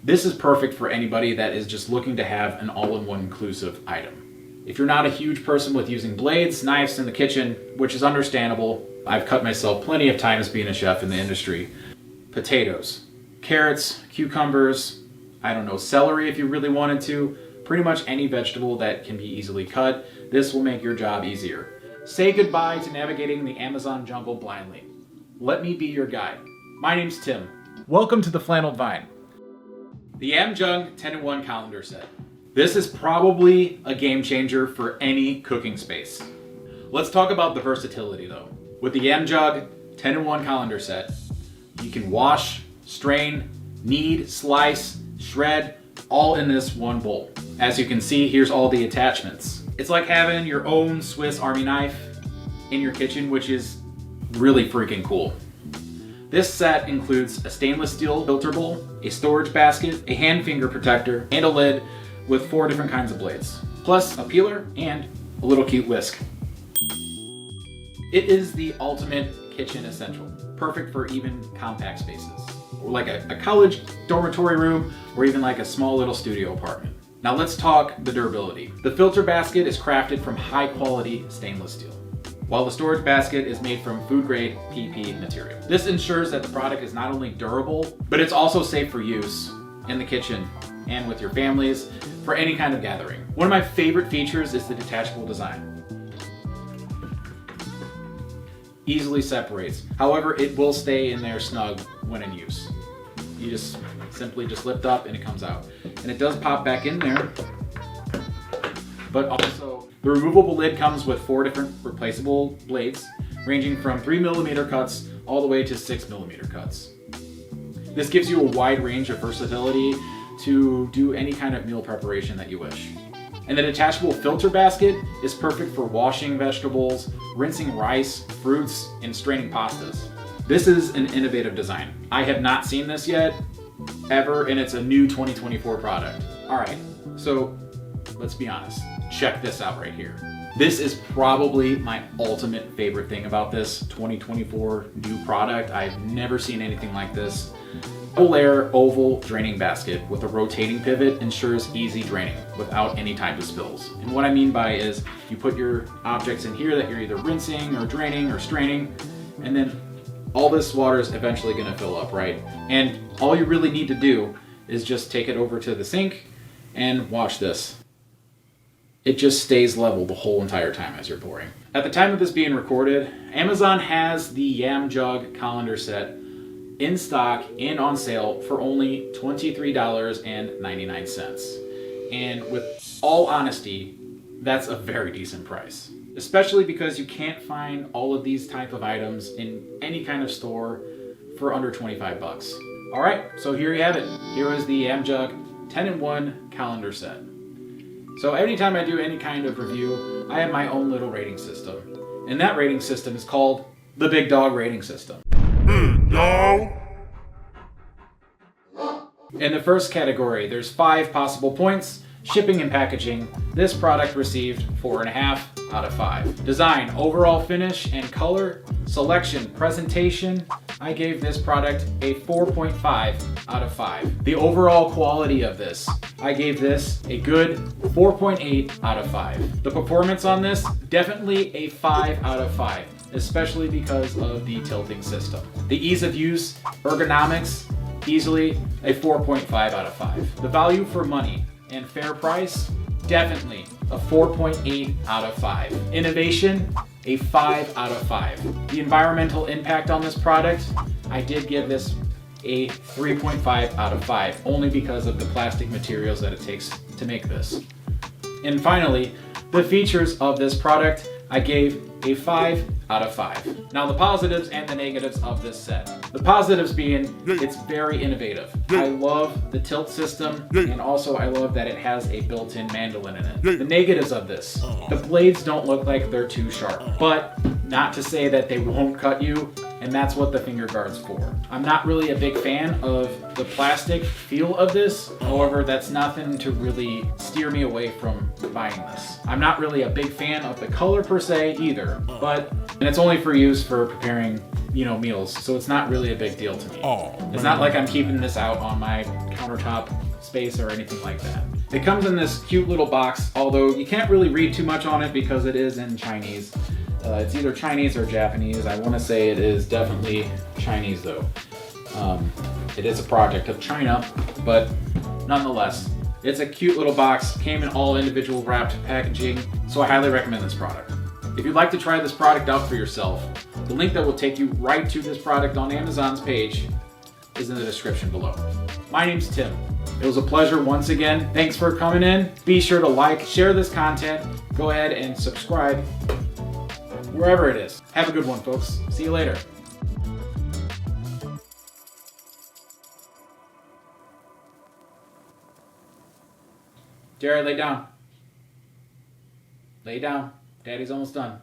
This is perfect for anybody that is just looking to have an all-in-one inclusive item. If you're not a huge person with using blades, knives in the kitchen, which is understandable, I've cut myself plenty of times being a chef in the industry. Potatoes, carrots, cucumbers, I don't know, celery if you really wanted to, pretty much any vegetable that can be easily cut, this will make your job easier. Say goodbye to navigating the Amazon jungle blindly. Let me be your guide. My name's Tim. Welcome to the Flannel Vine. The Yam Jug 10-in-1 calendar set. This is probably a game changer for any cooking space. Let's talk about the versatility though. With the Yam Jug 10-in-1 calendar set, you can wash, strain, knead, slice, shred, all in this one bowl. As you can see, here's all the attachments. It's like having your own Swiss Army knife in your kitchen, which is really freaking cool. This set includes a stainless steel filter bowl, a storage basket, a hand finger protector, and a lid with 4 different kinds of blades, plus a peeler and a little cute whisk. It is the ultimate kitchen essential, perfect for even compact spaces, like a college dormitory room or even like a small little studio apartment. Now let's talk the durability. The filter basket is crafted from high quality stainless steel, while the storage basket is made from food grade PP material. This ensures that the product is not only durable, but it's also safe for use in the kitchen and with your families for any kind of gathering. One of my favorite features is the detachable design. Easily separates. However, it will stay in there snug when in use. You just simply lift up and it comes out. And it does pop back in there, but also the removable lid comes with 4 different replaceable blades, ranging from 3mm cuts all the way to 6mm cuts. This gives you a wide range of versatility to do any kind of meal preparation that you wish. And the detachable filter basket is perfect for washing vegetables, rinsing rice, fruits, and straining pastas. This is an innovative design. I have not seen this yet, ever, and it's a new 2024 product. All right, so let's be honest. Check this out right here. This is probably my ultimate favorite thing about this 2024 new product. I've never seen anything like this. Double-layer oval draining basket with a rotating pivot ensures easy draining without any type of spills. And what I mean by is you put your objects in here that you're either rinsing or draining or straining, and then all this water is eventually going to fill up, right? And all you really need to do is just take it over to the sink and watch this. It just stays level the whole entire time as you're pouring. At the time of this being recorded, Amazon has the Yam Jug calendar set in stock and on sale for only $23.99. And with all honesty, that's a very decent price. Especially because you can't find all of these type of items in any kind of store for under 25 bucks. All right, so here you have it. Here is the Yam Jug 10-in-1 calendar set. So anytime I do any kind of review, I have my own little rating system. And that rating system is called the Big Dog Rating System. No. In the first category, there's 5 possible points. Shipping and packaging, this product received 4.5 out of 5. Design, overall finish and color, selection, presentation, I gave this product a 4.5 out of 5. The overall quality of this, I gave this a good 4.8 out of 5. The performance on this, definitely a 5 out of 5, especially because of the tilting system. The ease of use, ergonomics, easily a 4.5 out of 5. The value for money and fair price, definitely a 4.8 out of 5. Innovation, a 5 out of 5. The environmental impact on this product, I did give this a 3.5 out of 5, only because of the plastic materials that it takes to make this. And finally, the features of this product, I gave a 5 out of 5. Now the positives and the negatives of this set. The positives being, it's very innovative. I love the tilt system, and also I love that it has a built-in mandolin in it. The negatives of this, the blades don't look like they're too sharp, but not to say that they won't cut you, and that's what the finger guard's for. I'm not really a big fan of the plastic feel of this. However, that's nothing to really steer me away from buying this. I'm not really a big fan of the color per se either, but and it's only for use for preparing meals, so it's not really a big deal to me. Oh, it's not like I'm keeping this out on my countertop space or anything like that. It comes in this cute little box, although you can't really read too much on it because it is in Chinese. It's either Chinese or Japanese. I want to say it is definitely Chinese though. It is a project of China, but nonetheless, it's a cute little box, came in all individual wrapped packaging, so I highly recommend this product. If you'd like to try this product out for yourself, the link that will take you right to this product on Amazon's page is in the description below. My name's Tim. It was a pleasure once again. Thanks for coming in. Be sure to like, share this content, go ahead and subscribe wherever it is. Have a good one, folks. See you later. Jared, lay down. Lay down. Daddy's almost done.